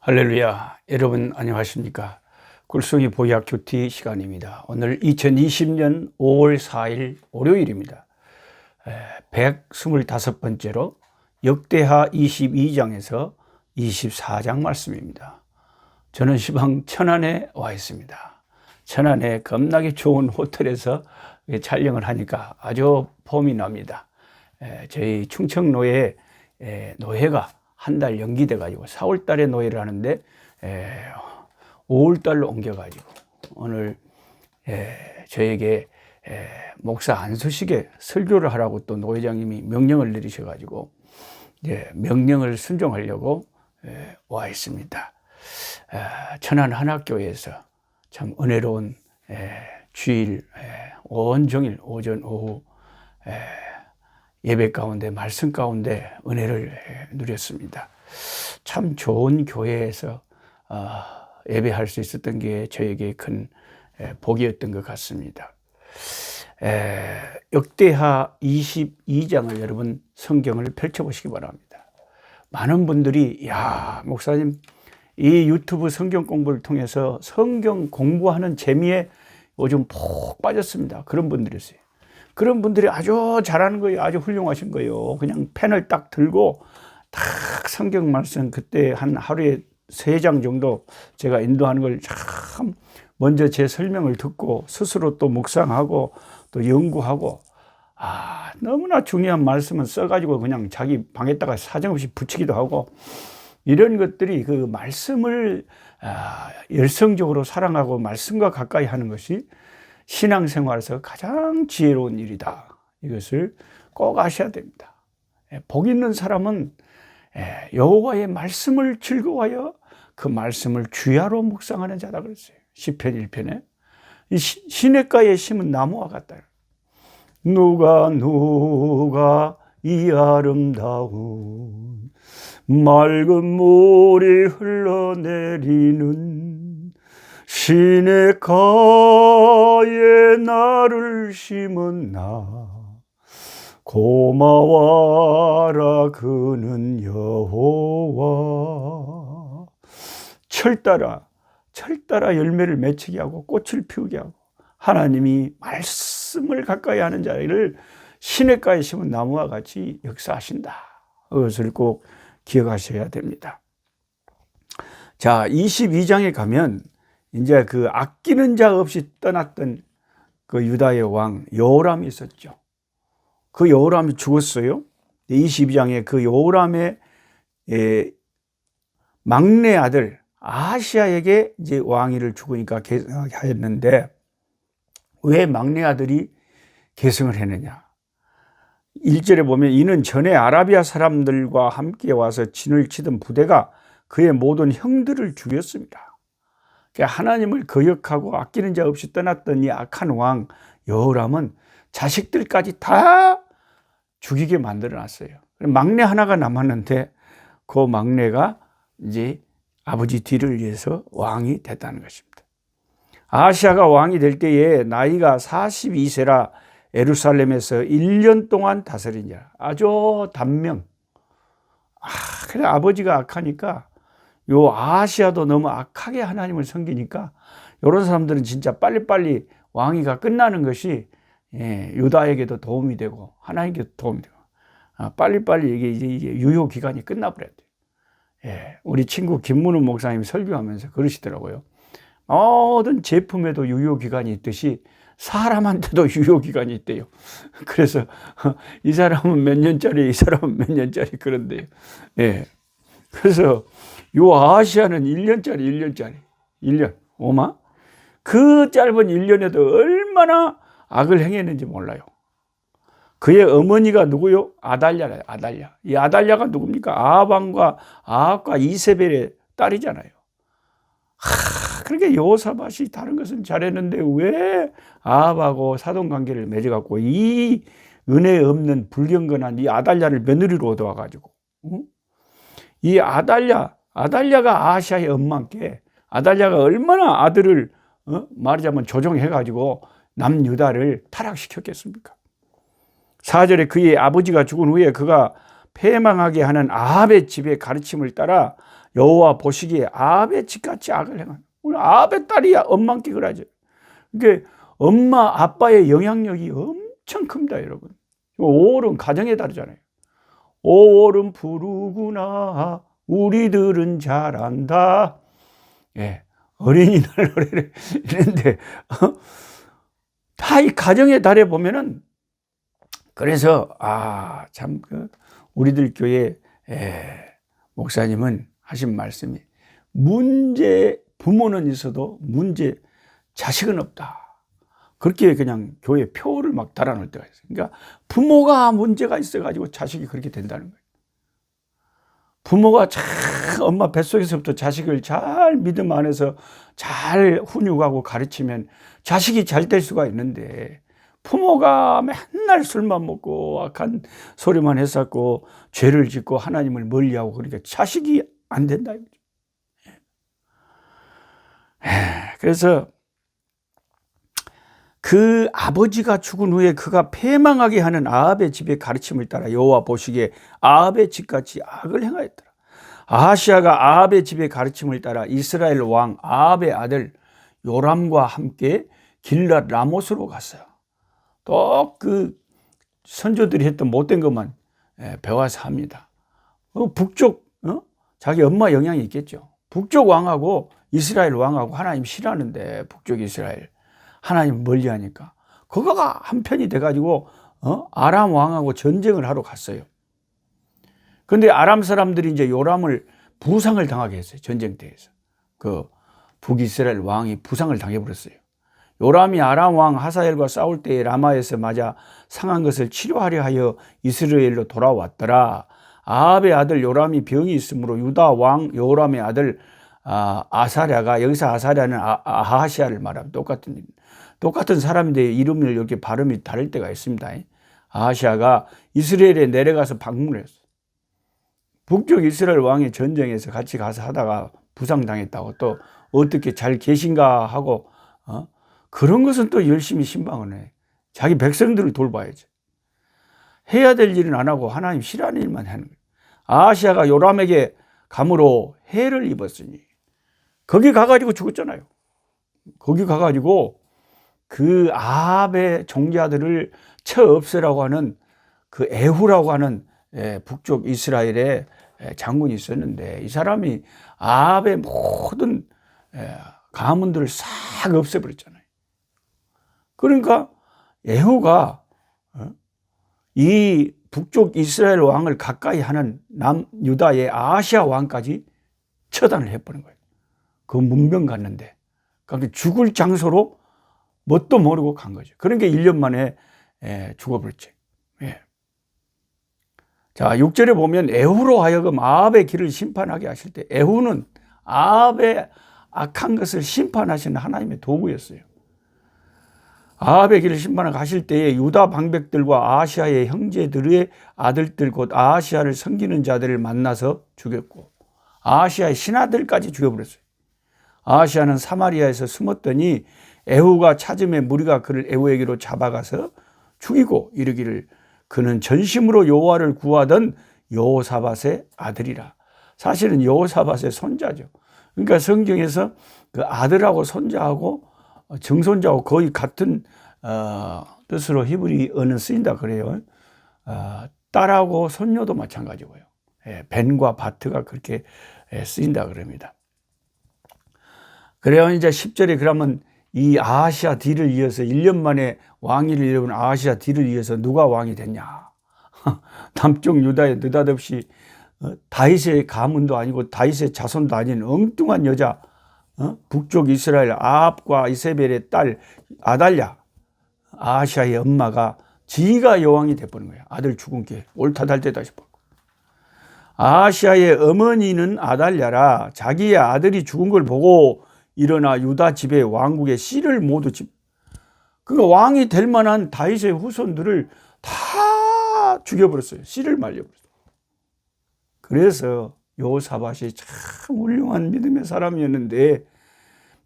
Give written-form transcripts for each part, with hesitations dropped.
할렐루야. 여러분 안녕하십니까? 굴성이 보약 큐티 시간입니다. 오늘 2020년 5월 4일 월요일입니다. 125번째로 역대하 22장에서 24장 말씀입니다. 저는 시방 천안에 와 있습니다. 천안에 겁나게 좋은 호텔에서 촬영을 하니까 아주 폼이 납니다. 저희 충청노예 노회가 한 달 연기돼 가지고 4월 달에 노예를 하는데 5월 달로 옮겨 가지고 오늘 저에게 목사 안수식에 설교를 하라고 또 노회장님이 명령을 내리셔 가지고 명령을 순종하려고 와 있습니다. 천안 한학교에서 참 은혜로운 주일 온종일 오전 오후 예배 가운데 말씀 가운데 은혜를 누렸습니다. 참 좋은 교회에서 예배할 수 있었던 게 저에게 큰 복이었던 것 같습니다. 역대하 22장을 여러분 성경을 펼쳐보시기 바랍니다. 많은 분들이 야 목사님 이 유튜브 성경 공부를 통해서 성경 공부하는 재미에 요즘 푹 빠졌습니다. 그런 분들이 있어요. 그런 분들이 아주 잘하는 거예요. 아주 훌륭하신 거예요. 그냥 펜을 딱 들고 딱 성경 말씀 그때 한 하루에 3장 정도 제가 인도하는 걸 참 먼저 제 설명을 듣고 스스로 또 묵상하고 또 연구하고 너무나 중요한 말씀은 써가지고 그냥 자기 방에다가 사정없이 붙이기도 하고 이런 것들이 그 말씀을 열성적으로 사랑하고 말씀과 가까이 하는 것이 신앙생활에서 가장 지혜로운 일이다. 이것을 꼭 아셔야 됩니다. 복 있는 사람은 여호와의 말씀을 즐거워하여 그 말씀을 주야로 묵상하는 자다 그랬어요. 시편 1편에 이 시냇가에 심은 나무와 같다. 누가 이 아름다운 맑은 물이 흘러내리는 시냇가에 나를 심은 나 고마워라 그는 여호와. 철따라 열매를 맺히게 하고 꽃을 피우게 하고 하나님이 말씀을 가까이 하는 자를 시냇가에 심은 나무와 같이 역사하신다. 그것을 꼭 기억하셔야 됩니다. 자, 22장에 가면 이제 그 아끼는 자 없이 떠났던 그 유다의 왕 여호람이 있었죠. 그 여호람이 죽었어요. 22장에 그 여호람의 막내 아들 아하시야에게 이제 왕위를 주니까 계승하였는데 왜 막내 아들이 계승을 했느냐? 1절에 보면 이는 전에 아라비아 사람들과 함께 와서 진을 치던 부대가 그의 모든 형들을 죽였습니다. 하나님을 거역하고 아끼는 자 없이 떠났던 이 악한 왕 여호람은 자식들까지 다 죽이게 만들어 놨어요. 막내 하나가 남았는데 그 막내가 이제 아버지 뒤를 위해서 왕이 됐다는 것입니다. 아하시야가 왕이 될 때에 나이가 42세라 예루살렘에서 1년 동안 다스린 자. 아주 단명. 그래 아버지가 악하니까 요 아하시야도 너무 악하게 하나님을 섬기니까 이런 사람들은 진짜 빨리빨리 왕위가 끝나는 것이 유다에게도 도움이 되고 하나님께도 도움이 되고 빨리빨리 이게 유효 기간이 끝나버려야 돼요. 우리 친구 김문우 목사님이 설교하면서 그러시더라고요. 모든 제품에도 유효 기간이 있듯이 사람한테도 유효 기간이 있대요. 그래서 이 사람은 몇 년짜리, 이 사람은 몇 년짜리 그런데요. 그래서 요 아하시야는 1년. 오마? 그 짧은 1년에도 얼마나 악을 행했는지 몰라요. 그의 어머니가 누구요? 아달랴래요. 아달랴. 이 아달랴가 누굽니까? 아합과 이세벨의 딸이잖아요. 그러니까 여호사밧이 다른 것은 잘했는데 왜 아합하고 사돈관계를 맺어갖고 이 은혜 없는 불경건한 이 아달랴를 며느리로 얻어와가지고 이 아달랴가 아하시야의 엄마께 아달랴가 얼마나 아들을 말하자면 조종해가지고 남유다를 타락시켰겠습니까? 4절에 그의 아버지가 죽은 후에 그가 패망하게 하는 아합의 집의 가르침을 따라 여호와 보시기에 아합의 집같이 악을 행한. 오늘 아합의 딸이 엄마께 그러죠. 그러니까 엄마 아빠의 영향력이 엄청 큽니다, 여러분. 5월은 가정에 다르잖아요. 5월은 푸르구나 우리들은 잘한다. 예, 어린이날 노래를 이랬는데 다 이 가정의 달에 보면은, 그래서 참 우리들 교회 목사님은 하신 말씀이, 문제 부모는 있어도 문제 자식은 없다. 그렇게 그냥 교회 표를 막 달아놓을 때가 있어요. 그러니까 부모가 문제가 있어가지고 자식이 그렇게 된다는 거예요. 부모가 참 엄마 뱃속에서부터 자식을 잘 믿음 안에서 잘 훈육하고 가르치면 자식이 잘 될 수가 있는데, 부모가 맨날 술만 먹고 악한 소리만 했었고 죄를 짓고 하나님을 멀리하고 그러니까 자식이 안 된다. 그래서 그 아버지가 죽은 후에 그가 패망하게 하는 아합의 집의 가르침을 따라 여호와 보시기에 아합의 집같이 악을 행하였더라. 아하시아가 아합의 집의 가르침을 따라 이스라엘 왕 아합의 아들 요람과 함께 길랏 라못으로 갔어요. 또 그 선조들이 했던 못된 것만 배워서 합니다. 북쪽 자기 엄마 영향이 있겠죠. 북쪽 왕하고 이스라엘 왕하고 하나님 싫어하는데, 북쪽 이스라엘 하나님 멀리하니까 그거가 한편이 돼가지고 아람 왕하고 전쟁을 하러 갔어요. 그런데 아람 사람들이 이제 요람을 부상을 당하게 했어요. 전쟁터에서 그 북이스라엘 왕이 부상을 당해버렸어요. 요람이 아람 왕 하사엘과 싸울 때에 라마에서 맞아 상한 것을 치료하려 하여 이스라엘로 돌아왔더라. 아합의 아들 요람이 병이 있으므로 유다 왕 요람의 아들 아사랴가, 여기서 아사랴는 아하시아를 말하면 똑같은 사람인데 이름을 이렇게 발음이 다를 때가 있습니다. 아하시아가 이스라엘에 내려가서 방문을 했어요. 북쪽 이스라엘 왕의 전쟁에서 같이 가서 하다가 부상당했다고, 또 어떻게 잘 계신가 하고 그런 것은 또 열심히 신방을 해. 자기 백성들을 돌봐야지. 해야 될 일은 안 하고 하나님 싫어하는 일만 하는 거예요. 아하시아가 요람에게 감으로 해를 입었으니, 거기 가가지고 죽었잖아요. 거기 가가지고 그 아합의 종자들을 쳐 없애라고 하는 그 에후라고 하는 북쪽 이스라엘의 장군이 있었는데, 이 사람이 아합의 모든 가문들을 싹 없애버렸잖아요. 그러니까 에후가 이 북쪽 이스라엘 왕을 가까이 하는 남유다의 아하시아 왕까지 처단을 해버린 거예요. 그 문병 갔는데, 그러니까 죽을 장소로 뭣도 모르고 간 거죠. 그러니까 1년 만에 죽어버렸죠. 예. 자, 6절에 보면 에후로 하여금 아합의 길을 심판하게 하실 때, 에후는 아합의 악한 것을 심판하시는 하나님의 도구였어요. 아합의 길을 심판하게 하실 때에 유다 방백들과 아하시아의 형제들의 아들들 곧 아하시아를 섬기는 자들을 만나서 죽였고, 아하시아의 신하들까지 죽여버렸어요. 아하시아는 사마리아에서 숨었더니 에후가 찾음에 무리가 그를 에후에게로 잡아가서 죽이고 이르기를 그는 전심으로 여호와를 구하던 여호사밧의 아들이라. 사실은 여호사밧의 손자죠. 그러니까 성경에서 그 아들하고 손자하고 정손자하고 거의 같은 뜻으로 히브리어는 쓰인다 그래요. 딸하고 손녀도 마찬가지고요. 벤과 바트가 그렇게 쓰인다 그럽니다. 그래요. 이제 10절에 그러면 이 아하시아 뒤를 이어서 1년 만에 왕위를 잃어본 아하시아 뒤를 이어서 누가 왕이 됐냐? 남쪽 유다에 느닷없이 다윗의 가문도 아니고 다윗의 자손도 아닌 엉뚱한 여자, 북쪽 이스라엘 아합과 이세벨의 딸 아달랴, 아하시아의 엄마가 지가 여왕이 돼버린 거예요. 아들 죽은 게 옳다달 때다 싶어. 아하시아의 어머니는 아달랴라. 자기의 아들이 죽은 걸 보고 일어나 유다 집의 왕국의 씨를 모두 그러니까 왕이 될 만한 다윗의 후손들을 다 죽여버렸어요. 씨를 말려버렸어요. 그래서 여호사밧이 참 훌륭한 믿음의 사람이었는데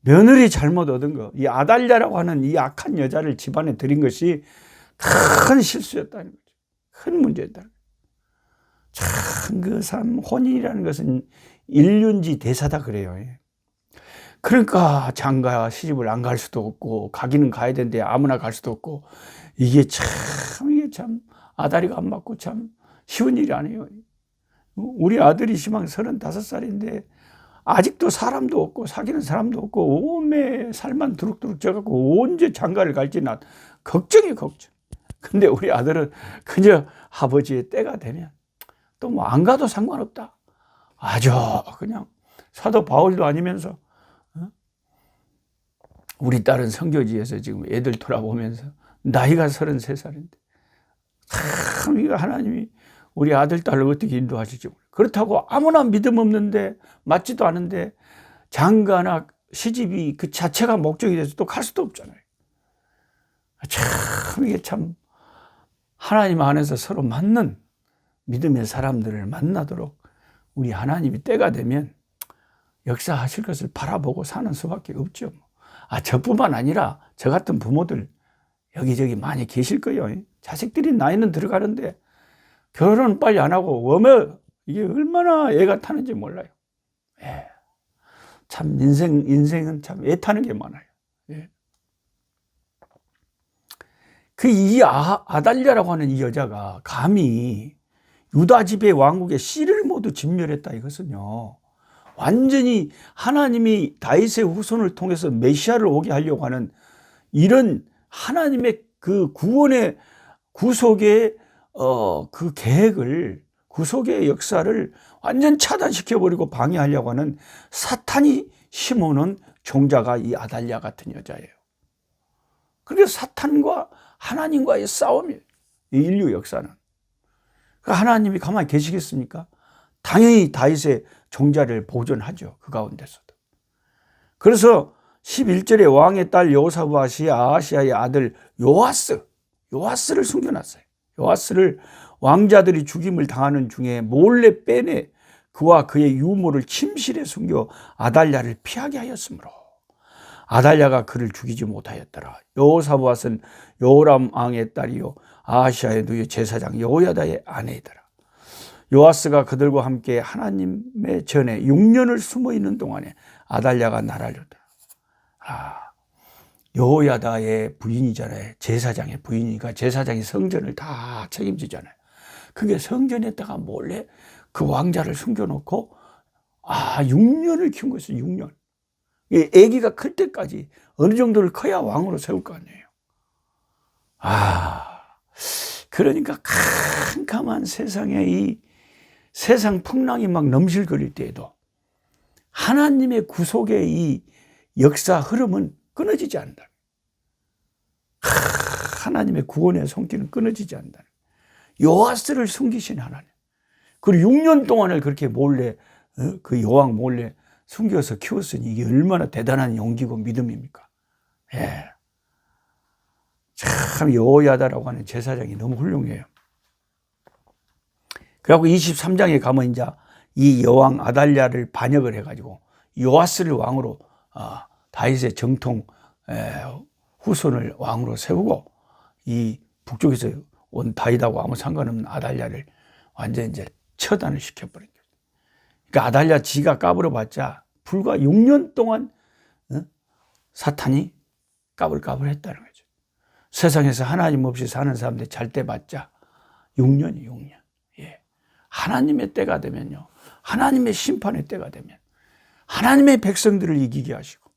며느리 잘못 얻은 거, 이 아달랴라고 하는 이 악한 여자를 집안에 들인 것이 큰 실수였다는 거죠. 큰 문제였다는 거죠. 참 그 삶 혼인이라는 것은 일륜지 대사다 그래요. 그러니까 장가 시집을 안 갈 수도 없고 가기는 가야 되는데 아무나 갈 수도 없고 이게 참 아다리가 안 맞고 참 쉬운 일이 아니에요. 우리 아들이 시방 35살인데 아직도 사람도 없고 사귀는 사람도 없고 온매 살만 두룩두룩 쪄갖고 언제 장가를 갈지 난 걱정이 걱정. 근데 우리 아들은 그저 아버지의 때가 되면 또 뭐 안 가도 상관없다. 아주 그냥 사도 바울도 아니면서 우리 딸은 선교지에서 지금 애들 돌아보면서 나이가 33살인데 참 이거 하나님이 우리 아들, 딸을 어떻게 인도하실지 모르겠어요. 그렇다고 아무나 믿음 없는데 맞지도 않은데 장가나 시집이 그 자체가 목적이 돼서 또 갈 수도 없잖아요. 참 이게 참 하나님 안에서 서로 맞는 믿음의 사람들을 만나도록 우리 하나님이 때가 되면 역사하실 것을 바라보고 사는 수밖에 없죠. 저뿐만 아니라 저 같은 부모들 여기저기 많이 계실 거예요. 자식들이 나이는 들어가는데 결혼 빨리 안 하고 이게 얼마나 애가 타는지 몰라요. 참 인생은 참 애 타는 게 많아요. 이 아달랴라고 하는 이 여자가 감히 유다 지배 왕국의 씨를 모두 진멸했다 이것은요. 완전히 하나님이 다윗의 후손을 통해서 메시아를 오게 하려고 하는 이런 하나님의 그 구원의 구속의 그 계획을 구속의 역사를 완전 차단시켜버리고 방해하려고 하는 사탄이 심어놓은 종자가 이 아달랴 같은 여자예요. 그래서 사탄과 하나님과의 싸움이에요. 이 인류 역사는. 하나님이 가만히 계시겠습니까? 당연히 다윗의 종자를 보존하죠. 그 가운데서도. 그래서 11절에 왕의 딸 여호사밧이 아하시아의 아들 요아스를 숨겨놨어요. 요아스를 왕자들이 죽임을 당하는 중에 몰래 빼내 그와 그의 유모를 침실에 숨겨 아달랴를 피하게 하였으므로 아달랴가 그를 죽이지 못하였더라. 여호사밧은 여호람 왕의 딸이요 아하시아의 누이 제사장 여호야다의 아내이더라. 요아스가 그들과 함께 하나님의 전에 6년을 숨어 있는 동안에 아달랴가 나라려더라. 여호야다의 부인이잖아요. 제사장의 부인이니까 제사장이 성전을 다 책임지잖아요. 그게 성전에다가 몰래 그 왕자를 숨겨놓고 6년을 키운 것이죠. 6년. 아기가 클 때까지 어느 정도를 커야 왕으로 세울 거 아니에요. 그러니까 캄캄한 세상에 이 세상 풍랑이 막 넘실거릴 때에도 하나님의 구속의 이 역사 흐름은 끊어지지 않는다. 하나님의 구원의 손길은 끊어지지 않는다. 요아스를 숨기신 하나님. 그리고 6년 동안을 그렇게 몰래 그 여왕 몰래 숨겨서 키웠으니 이게 얼마나 대단한 용기고 믿음입니까? 참 여호야다라고 하는 제사장이 너무 훌륭해요. 그래갖고 23장에 가면 이제 이 여왕 아달랴를 반역을 해가지고 요아스를 왕으로 다윗의 정통 후손을 왕으로 세우고 이 북쪽에서 온 다윗하고 아무 상관없는 아달랴를 완전 이제 처단을 시켜버린 거예요. 그러니까 아달랴 지가 까불어봤자 불과 6년 동안 사탄이 까불까불했다는 거죠. 세상에서 하나님 없이 사는 사람들 잘 때 봤자 6년이 6년. 하나님의 때가 되면요. 하나님의 심판의 때가 되면 하나님의 백성들을 이기게 하시고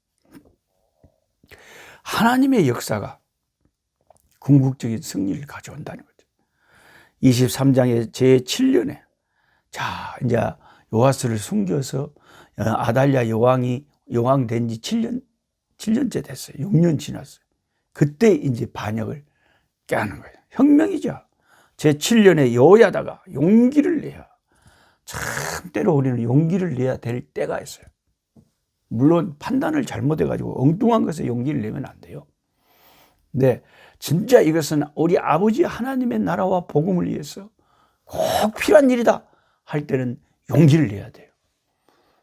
하나님의 역사가 궁극적인 승리를 가져온다는 거죠. 23장의 제7년에 이제 요아스를 숨겨서 아달랴 여왕이 여왕 된 지 7년째 됐어요. 6년 지났어요. 그때 이제 반역을 깨하는 거예요. 혁명이죠. 제7년에 여호야다가 용기를 내야 참 때로 우리는 용기를 내야 될 때가 있어요. 물론 판단을 잘못해가지고 엉뚱한 것에 용기를 내면 안 돼요. 근데 진짜 이것은 우리 아버지 하나님의 나라와 복음을 위해서 꼭 필요한 일이다 할 때는 용기를 내야 돼요.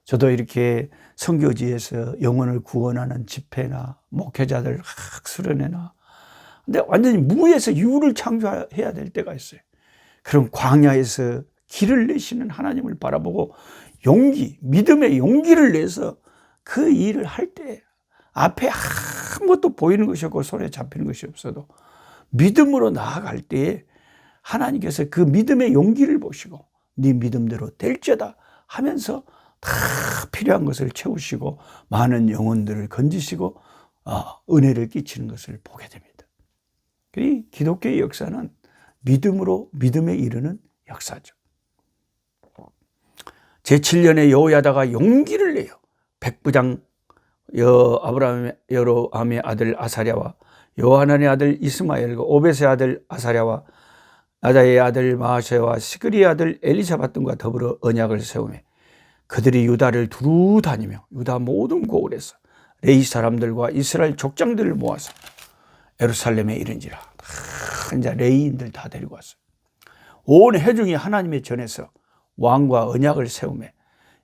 저도 이렇게 선교지에서 영혼을 구원하는 집회나 목회자들 수련회나 근데 완전히 무에서 유를 창조해야 될 때가 있어요. 그럼 광야에서 길을 내시는 하나님을 바라보고 믿음의 용기를 내서 그 일을 할 때 앞에 아무것도 보이는 것이 없고 손에 잡히는 것이 없어도 믿음으로 나아갈 때에 하나님께서 그 믿음의 용기를 보시고 네 믿음대로 될지어다 하면서 다 필요한 것을 채우시고 많은 영혼들을 건지시고 은혜를 끼치는 것을 보게 됩니다. 이 기독교의 역사는 믿음에 이르는 역사죠. 제7년에 여호야다가 용기를 내요. 백부장 여로암의 아들 아사랴와 요하난의 아들 이스마엘과 오벳의 아들 아사랴와 아다의 아들 마아세와 시그리의 아들 엘리사밧 등과 더불어 언약을 세우며 그들이 유다를 두루 다니며 유다 모든 고을에서 레위 사람들과 이스라엘 족장들을 모아서 예루살렘에 이른지라. 이제 레위인들 다 데리고 왔어요. 온 회중이 하나님의 전에서 왕과 언약을 세우며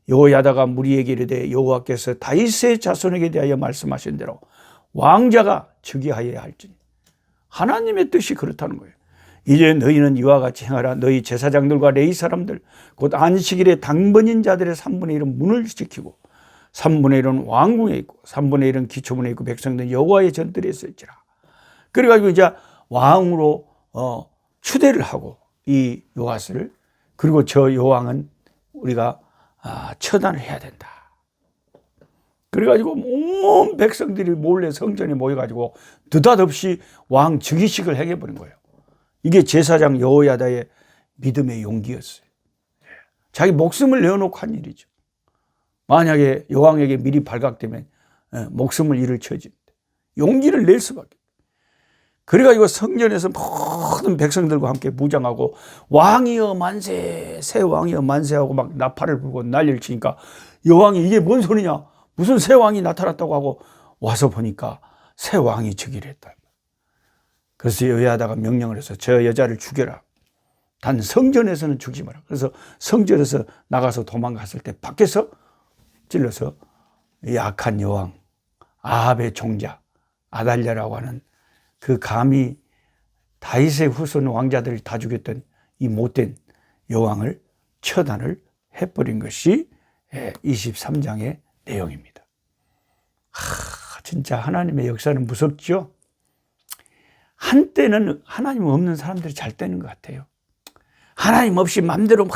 여호야다가 무리에게 이르되 여호와께서 다윗의 자손에게 대하여 말씀하신 대로 왕자가 즉위하여야 할지니. 하나님의 뜻이 그렇다는 거예요. 이제 너희는 이와 같이 행하라. 너희 제사장들과 레위 사람들 곧 안식일에 당번인 자들의 3분의 1은 문을 지키고 3분의 1은 왕궁에 있고 3분의 1은 기초문에 있고 백성들은 여호와의 전뜰에 있을지라. 그래가지고 이제 왕으로 추대를 하고 이 요아스를, 그리고 저 요왕은 우리가 처단을 해야 된다. 그래가지고 온 백성들이 몰래 성전에 모여가지고 느닷없이 왕 즉위식을 해버린 거예요. 이게 제사장 여호야다의 믿음의 용기였어요. 자기 목숨을 내어놓고 한 일이죠. 만약에 여왕에게 미리 발각되면 목숨을 잃을 처지입니다. 용기를 낼 수밖에. 그래가지고 성전에서 모든 백성들과 함께 무장하고 왕이여 만세, 새 왕이여 만세하고 막 나팔을 불고 난리를 치니까 여왕이 이게 뭔 소리냐, 무슨 새 왕이 나타났다고 하고 와서 보니까 새 왕이 즉위를 했다. 그래서 여호야다가 명령을 해서 저 여자를 죽여라. 단 성전에서는 죽지 마라. 그래서 성전에서 나가서 도망갔을 때 밖에서 찔러서 약한 여왕 아합의 종자 아달랴라고 하는 그 감히 다윗의 후손 왕자들을 다 죽였던 이 못된 여왕을 처단을 해버린 것이 23장의 내용입니다. 진짜 하나님의 역사는 무섭죠? 한때는 하나님 없는 사람들이 잘 되는 것 같아요. 하나님 없이 맘대로 막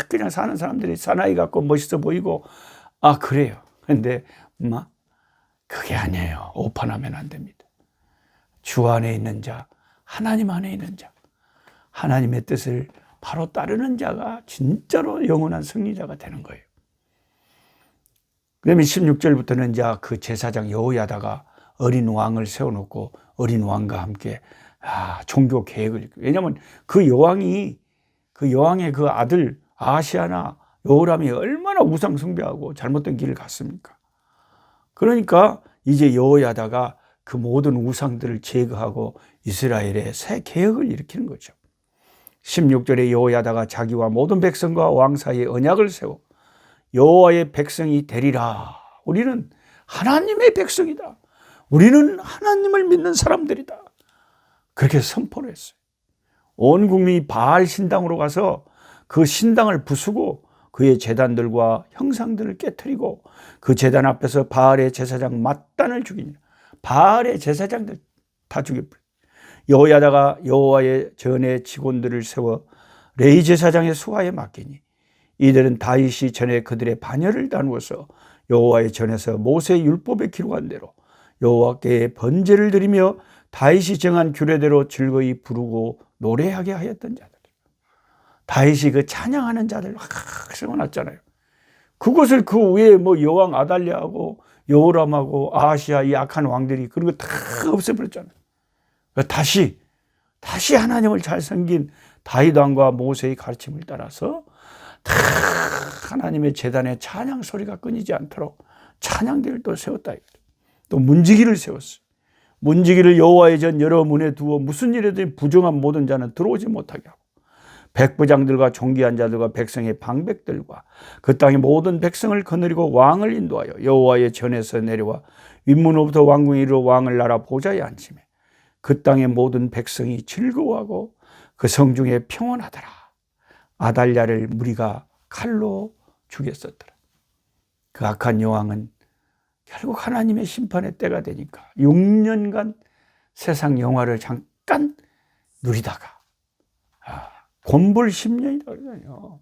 그냥 사는 사람들이 사나이 같고 멋있어 보이고 그래요. 그런데 그게 아니에요. 오판하면 안 됩니다. 주 안에 있는 자, 하나님 안에 있는 자, 하나님의 뜻을 바로 따르는 자가 진짜로 영원한 승리자가 되는 거예요. 그다음에 16절부터는 이제 그 제사장 여호야다가 어린 왕을 세워놓고 어린 왕과 함께 종교 계획을, 왜냐하면 그 여왕의 그 아들 아하시아나 여호람이 얼마나 우상 숭배하고 잘못된 길을 갔습니까? 그러니까 이제 여호야다가 그 모든 우상들을 제거하고 이스라엘의 새 개혁을 일으키는 거죠. 16절에 여호야다가 자기와 모든 백성과 왕 사이에 언약을 세워 여호와의 백성이 되리라. 우리는 하나님의 백성이다. 우리는 하나님을 믿는 사람들이다. 그렇게 선포를 했어요. 온 국민이 바알 신당으로 가서 그 신당을 부수고 그의 제단들과 형상들을 깨트리고 그 제단 앞에서 바알의 제사장 맏단을 죽이니라. 바알의 제사장들 다 죽여버려. 여호야다가 여호와의 전에 직원들을 세워 레위 제사장의 수하에 맡기니 이들은 다윗이 전에 그들의 반열을 나누어서 여호와의 전에서 모세의 율법에 기록한 대로 여호와께 번제를 드리며 다윗이 정한 규례대로 즐거이 부르고 노래하게 하였던 자들. 다윗이 그 찬양하는 자들 세워놨잖아요. 그것을 그 위에 여왕 아달랴하고 여호람하고 아하시아 이 악한 왕들이 그런 거 다 없애버렸잖아요. 다시 하나님을 잘 섬긴 다윗 왕과 모세의 가르침을 따라서 다 하나님의 제단에 찬양 소리가 끊이지 않도록 찬양대를 또 세웠다. 또 문지기를 세웠어요. 문지기를 여호와의 전 여러 문에 두어 무슨 일에든 부정한 모든 자는 들어오지 못하게 하고 백부장들과 존귀한 자들과 백성의 방백들과 그 땅의 모든 백성을 거느리고 왕을 인도하여 여호와의 전에서 내려와 윗문으로부터 왕궁에 이르러 왕을 나라 보좌에 앉히며 그 땅의 모든 백성이 즐거워하고 그 성중에 평온하더라. 아달랴를 무리가 칼로 죽였었더라. 그 악한 여왕은 결국 하나님의 심판의 때가 되니까 6년간 세상 영화를 잠깐 누리다가 곤불 10년이다 그러잖아요.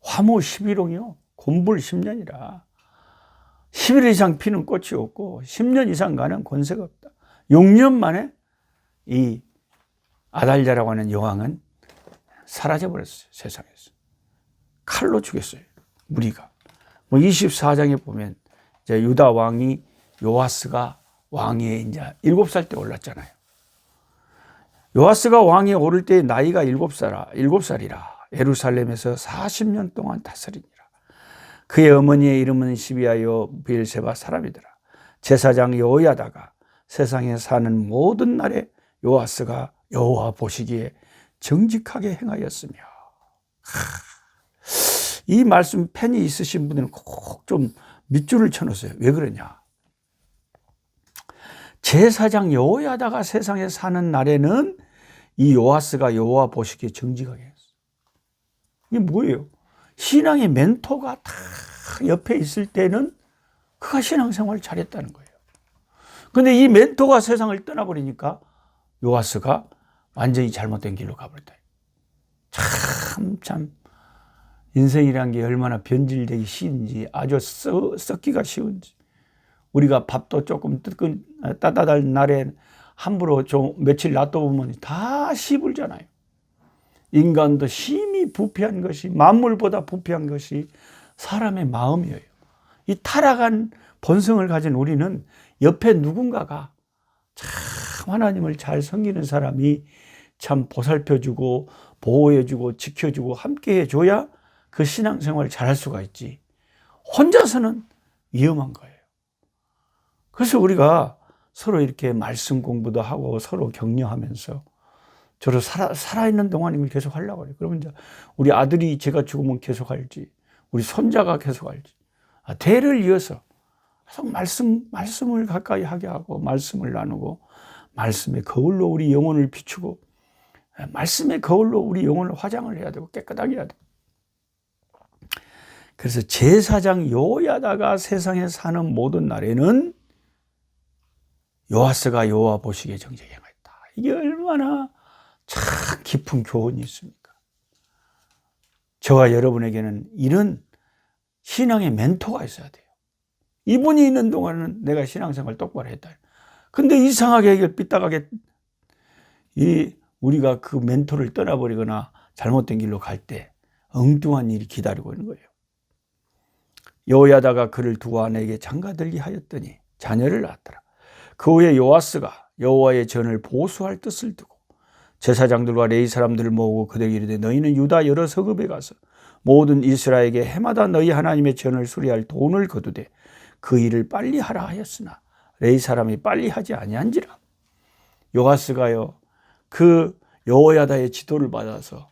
화무 11홍이요. 곤불 10년이라 10일 이상 피는 꽃이 없고 10년 이상 가는 권세가 없다. 6년 만에 이 아달랴라고 하는 여왕은 사라져버렸어요. 세상에서. 칼로 죽였어요. 무리가. 24장에 보면 이제 유다 왕이 요아스가 왕위에 이제 7살 때 올랐잖아요. 요아스가 왕위에 오를 때 나이가 7살이라 예루살렘에서 40년 동안 다스리니라. 그의 어머니의 이름은 시비아요 브엘세바 사람이더라. 제사장 여호야다가 세상에 사는 모든 날에 요아스가 여호와 보시기에 정직하게 행하였으며. 이 말씀 펜이 있으신 분들은 꼭 좀 밑줄을 쳐놓으세요. 왜 그러냐? 제사장 여호야다가 세상에 사는 날에는 이 요아스가 여호와 보시기에 정직하게 했어요. 이게 뭐예요? 신앙의 멘토가 다 옆에 있을 때는 그가 신앙생활을 잘했다는 거예요. 그런데 이 멘토가 세상을 떠나버리니까 요아스가 완전히 잘못된 길로 가버렸다. 참 인생이란 게 얼마나 변질되기 쉬운지, 아주 썩기가 쉬운지. 우리가 밥도 조금 따뜻한 날에 함부로 좀 며칠 놔둬보면 다 시불잖아요. 인간도 심히 부패한 것이, 만물보다 부패한 것이 사람의 마음이에요. 이 타락한 본성을 가진 우리는 옆에 누군가가 참 하나님을 잘 섬기는 사람이 참 보살펴주고 보호해주고 지켜주고 함께 해줘야 그 신앙생활을 잘할 수가 있지. 혼자서는 위험한 거예요. 그래서 우리가 서로 이렇게 말씀 공부도 하고 서로 격려하면서 저로 살아있는 동안임을 계속 하려고 해요. 그러면 이제 우리 아들이 제가 죽으면 계속 할지, 우리 손자가 계속 할지, 대를 이어서 계속 말씀을 가까이 하게 하고, 말씀을 나누고, 말씀의 거울로 우리 영혼을 비추고, 말씀의 거울로 우리 영혼을 화장을 해야 되고, 깨끗하게 해야 되고. 그래서 제사장 여호야다가 세상에 사는 모든 날에는 요아스가 여호와 보시기에 정직하게 행하였다. 이게 얼마나 참 깊은 교훈이 있습니까? 저와 여러분에게는 이런 신앙의 멘토가 있어야 돼요. 이분이 있는 동안은 내가 신앙생활 똑바로 했다. 근데 이상하게 이게 삐딱하게 우리가 그 멘토를 떠나버리거나 잘못된 길로 갈 때 엉뚱한 일이 기다리고 있는 거예요. 여호야다가 그를 두고 아내에게 장가들게 하였더니 자녀를 낳았더라. 그 후에 요아스가 여호와의 전을 보수할 뜻을 두고 제사장들과 레위 사람들을 모으고 그들에게 이르되 너희는 유다 여러 서급에 가서 모든 이스라엘에게 해마다 너희 하나님의 전을 수리할 돈을 거두되 그 일을 빨리 하라 하였으나 레위 사람이 빨리 하지 아니한지라. 요아스가요 그 여호야다의 지도를 받아서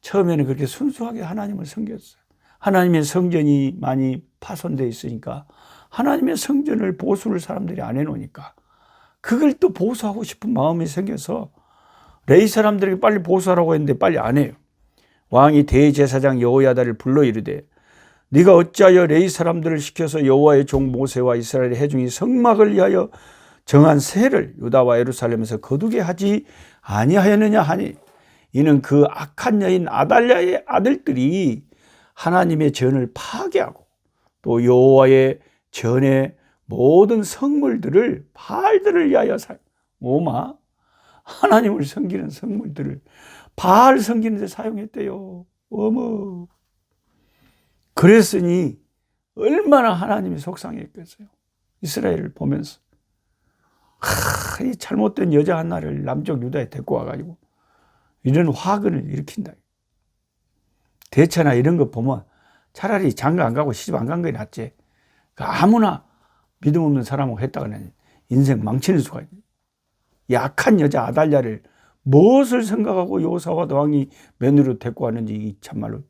처음에는 그렇게 순수하게 하나님을 섬겼어요. 하나님의 성전이 많이 파손되어 있으니까 하나님의 성전을 보수를 사람들이 안 해놓으니까 그걸 또 보수하고 싶은 마음이 생겨서 레위 사람들에게 빨리 보수하라고 했는데 빨리 안 해요. 왕이 대제사장 여호야다를 불러 이르되 네가 어찌하여 레위 사람들을 시켜서 여호와의 종 모세와 이스라엘의 회중이 성막을 위하여 정한 세를 유다와 예루살렘에서 거두게 하지 아니하였느냐 하니 이는 그 악한 여인 아달랴의 아들들이 하나님의 전을 파괴하고 또 여호와의 전의 모든 성물들을 바알들을 위하여 하나님을 섬기는 성물들을 바알 섬기는 데 사용했대요. 어머. 그랬으니 얼마나 하나님이 속상했겠어요. 이스라엘을 보면서 이 잘못된 여자 하나를 남쪽 유다에 데리고 와가지고 이런 화근을 일으킨다. 대체나 이런 거 보면 차라리 장가 안 가고 시집 안 간 게 낫지. 아무나 믿음 없는 사람하고 했다가는 인생 망치는 수가 있네. 약한 여자 아달랴를 무엇을 생각하고 요사밧 왕이 며느리로 데리고 왔는지 참말로.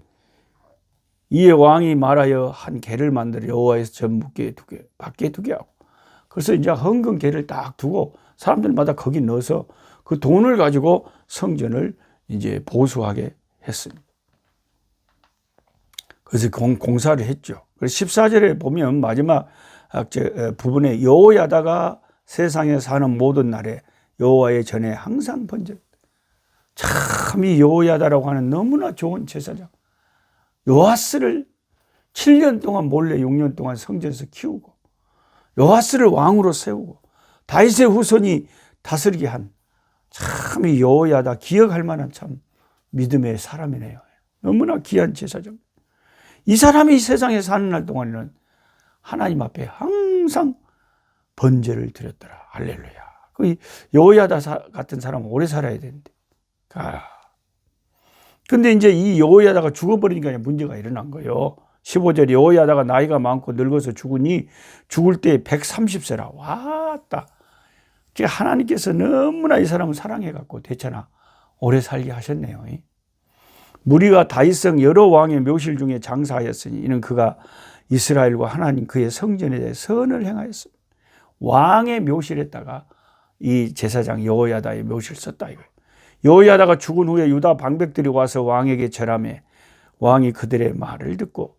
이에 왕이 말하여 한 개를 만들어 여호와에서 전 묻게 밖에 두게 하고 그래서 이제 헌금 개를 딱 두고 사람들마다 거기 넣어서 그 돈을 가지고 성전을 이제 보수하게 했습니다. 그래서 공사를 했죠. 그래서 14절에 보면 마지막 부분에 여호야다가 세상에 사는 모든 날에 여호와의 전에 항상 번제. 참 이 여호야다라고 하는 너무나 좋은 제사장. 요아스를 7년 동안 몰래 6년 동안 성전에서 키우고 요아스를 왕으로 세우고 다윗의 후손이 다스리게 한 참 이 여호야다 기억할 만한 참 믿음의 사람이네요. 너무나 귀한 제사장. 이 사람이 세상에 사는 날 동안에는 하나님 앞에 항상 번제를 드렸더라. 할렐루야. 그 여호야다 같은 사람은 오래 살아야 되는데. 근데 이제 이 여호야다가 죽어버리니까 문제가 일어난 거예요. 15절 여호야다가 나이가 많고 늙어서 죽으니 죽을 때 130세라. 왔다. 하나님께서 너무나 이 사람을 사랑해갖고 됐잖아. 오래 살게 하셨네요. 무리가 다윗성 여러 왕의 묘실 중에 장사하였으니 이는 그가 이스라엘과 하나님 그의 성전에 대해 선을 행하였습니다. 왕의 묘실에다가 이 제사장 여호야다의 묘실 썼다 이거예요. 여호야다가 죽은 후에 유다 방백들이 와서 왕에게 절하매 왕이 그들의 말을 듣고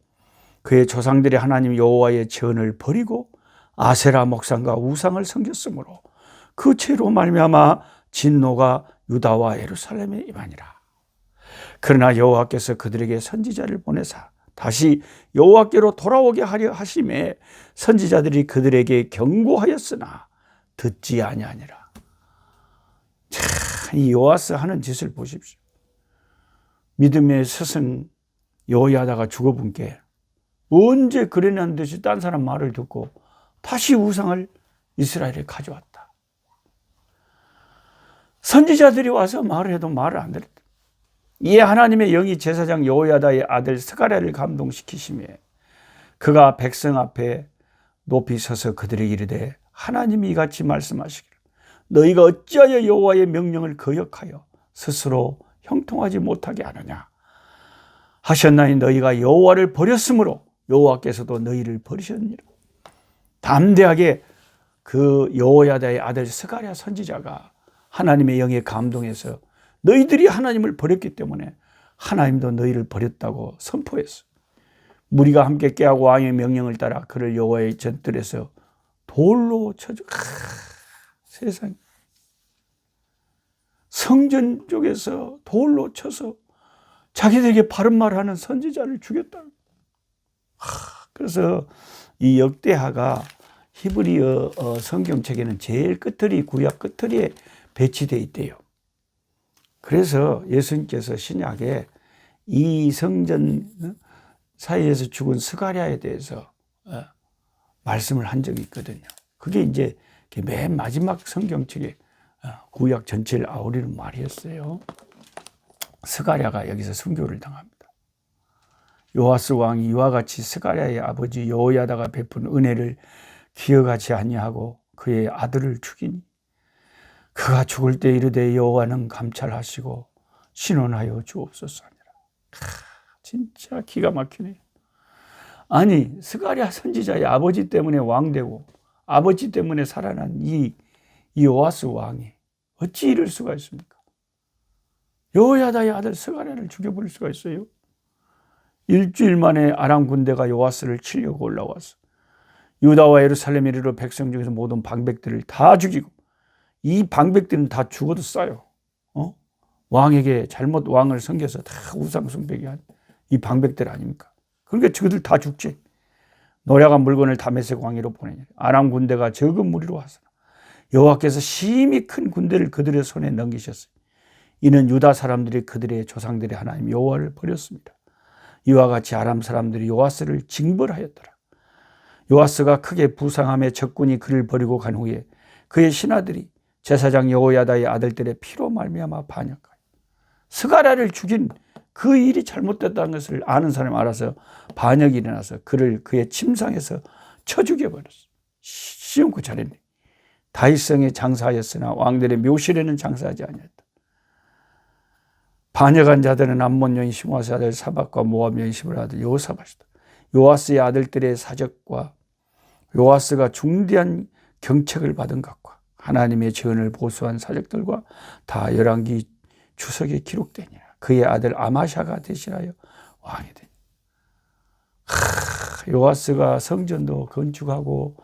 그의 조상들이 하나님 여호와의 전을 버리고 아세라 목상과 우상을 섬겼으므로 그 죄로 말미암아 진노가 유다와 예루살렘에 임하니라. 그러나 여호와께서 그들에게 선지자를 보내사 다시 여호와께로 돌아오게 하려 하심에 선지자들이 그들에게 경고하였으나 듣지 아니하니라. 참, 이 요아스 하는 짓을 보십시오. 믿음의 스승 여호야다가 죽어본 게 언제 그러냐는 듯이 딴 사람 말을 듣고 다시 우상을 이스라엘에 가져왔다. 선지자들이 와서 말을 해도 말을 안 들었다. 이에 하나님의 영이 제사장 여호야다의 아들 스가랴를 감동시키시며 그가 백성 앞에 높이 서서 그들에게 이르되 하나님이 이같이 말씀하시기를 너희가 어찌하여 여호와의 명령을 거역하여 스스로 형통하지 못하게 하느냐 하셨나니 너희가 여호와를 버렸으므로 여호와께서도 너희를 버리셨느니라. 담대하게 그 여호야다의 아들 스가랴 선지자가 하나님의 영에 감동해서 너희들이 하나님을 버렸기 때문에 하나님도 너희를 버렸다고 선포했어. 무리가 함께 깨하고 왕의 명령을 따라 그를 여호와의 전뜰에서 돌로 쳐주. 세상에. 성전 쪽에서 돌로 쳐서 자기들에게 바른 말을 하는 선지자를 죽였다. 그래서 이 역대하가 히브리어 성경책에는 제일 끝들이 구약 끝들이에 배치되어 있대요. 그래서 예수님께서 신약에 이 성전 사이에서 죽은 스가랴에 대해서 말씀을 한 적이 있거든요. 그게 이제 맨 마지막 성경책에 구약 전체를 아우르는 말이었어요. 스가랴가 여기서 순교를 당합니다. 요아스 왕이 이와 같이 스가랴의 아버지 여호야다가 베푼 은혜를 기억하지 아니하고 그의 아들을 죽이니 그가 죽을 때 이르되 여호와는 감찰하시고 신원하여 주옵소서 하니라. 진짜 기가 막히네요. 아니 스가랴 선지자의 아버지 때문에 왕되고 아버지 때문에 살아난 이 요아스 왕이 어찌 이럴 수가 있습니까? 여호야다의 아들 스가랴를 죽여버릴 수가 있어요? 일주일 만에 아람 군대가 요아스를 치려고 올라와서 유다와 예루살렘에 이르러 백성 중에서 모든 방백들을 다 죽이고 이 방백들은 다 죽어도 싸요. 왕에게 잘못 왕을 섬겨서 다 우상 숭배게 한 이 방백들 아닙니까? 그러니까 저들 다 죽지. 노략한 물건을 다메섹 왕위로 보내니 아람 군대가 적은 무리로 와서 여호와께서 심히 큰 군대를 그들의 손에 넘기셨어요. 이는 유다 사람들이 그들의 조상들의 하나님 여호와를 버렸습니다. 이와 같이 아람 사람들이 요아스를 징벌하였더라. 요아스가 크게 부상함에 적군이 그를 버리고 간 후에 그의 신하들이 제사장 여호야다의 아들들의 피로 말미암아 반역하여 스가랴를 죽인 그 일이 잘못됐다는 것을 아는 사람이 알아서 반역이 일어나서 그를 그의 침상에서 쳐 죽여버렸어. 시험코 잘했네. 다윗성에 장사하였으나 왕들의 묘실에는 장사하지 아니했다. 반역한 자들은 암몬 여인 시므아스의 아들 사박과 모압 여인 시브의 아들 여호사밧이다. 요아스의 아들들의 사적과 요아스가 중대한 경책을 받은 것과 하나님의 재언을 보수한 사적들과 다 열왕기 주석에 기록되니라. 그의 아들 아마샤가 대신하여 왕이 되니. 요아스가 성전도 건축하고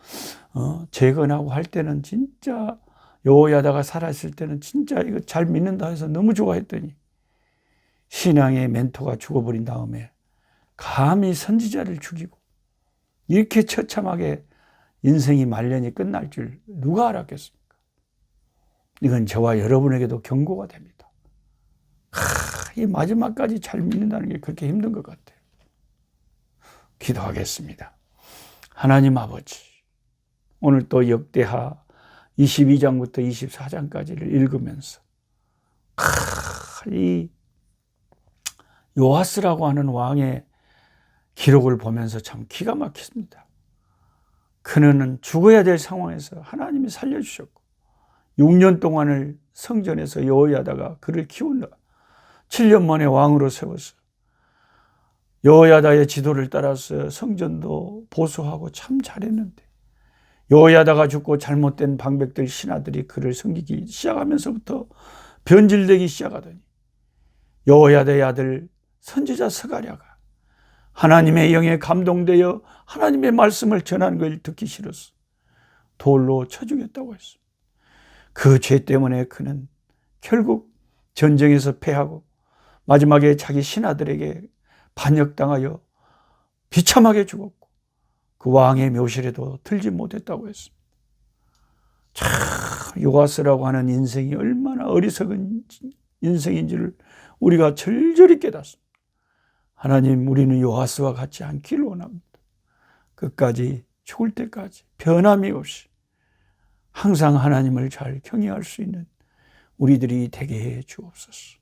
재건하고 할 때는 진짜, 여호야다가 살았을 때는 진짜 이거 잘 믿는다 해서 너무 좋아했더니 신앙의 멘토가 죽어버린 다음에 감히 선지자를 죽이고 이렇게 처참하게 인생이 말년이 끝날 줄 누가 알았겠습니까? 이건 저와 여러분에게도 경고가 됩니다. 이 마지막까지 잘 믿는다는 게 그렇게 힘든 것 같아요. 기도하겠습니다. 하나님 아버지, 오늘 또 역대하 22장부터 24장까지를 읽으면서 이 요아스라고 하는 왕의 기록을 보면서 참 기가 막혔습니다. 그는 죽어야 될 상황에서 하나님이 살려주셨고 6년 동안을 성전에서 여호야다가 그를 키운다. 7년 만에 왕으로 세워서 여호야다의 지도를 따라서 성전도 보수하고 참 잘했는데 여호야다가 죽고 잘못된 방백들 신하들이 그를 섬기기 시작하면서부터 변질되기 시작하더니 여호야다의 아들 선지자 스가랴가 하나님의 영에 감동되어 하나님의 말씀을 전하는 걸 듣기 싫어서 돌로 쳐 죽였다고 했습니다. 그 죄 때문에 그는 결국 전쟁에서 패하고 마지막에 자기 신하들에게 반역당하여 비참하게 죽었고 그 왕의 묘실에도 들지 못했다고 했습니다. 참 요아스라고 하는 인생이 얼마나 어리석은 인생인지를 우리가 절절히 깨닫습니다. 하나님, 우리는 요아스와 같이 않기를 원합니다. 끝까지 죽을 때까지 변함이 없이 항상 하나님을 잘 경외할 수 있는 우리들이 되게 해 주옵소서.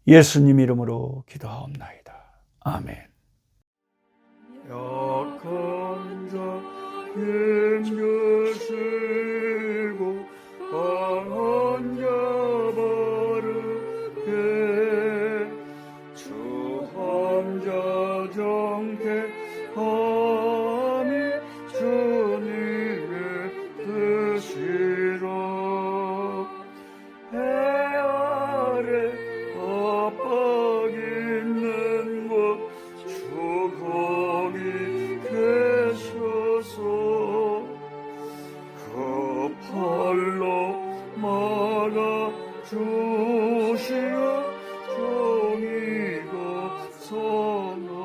예수님 이름으로 기도하옵나이다. 아멘. 약한 자 힘주시고 강한 자 바르게 주한 자 정택함이 주님의 뜻이라. 해 아래 압박 있는 곳 주 거기 계셔서 그 팔로 막아 주시어 정의가 선하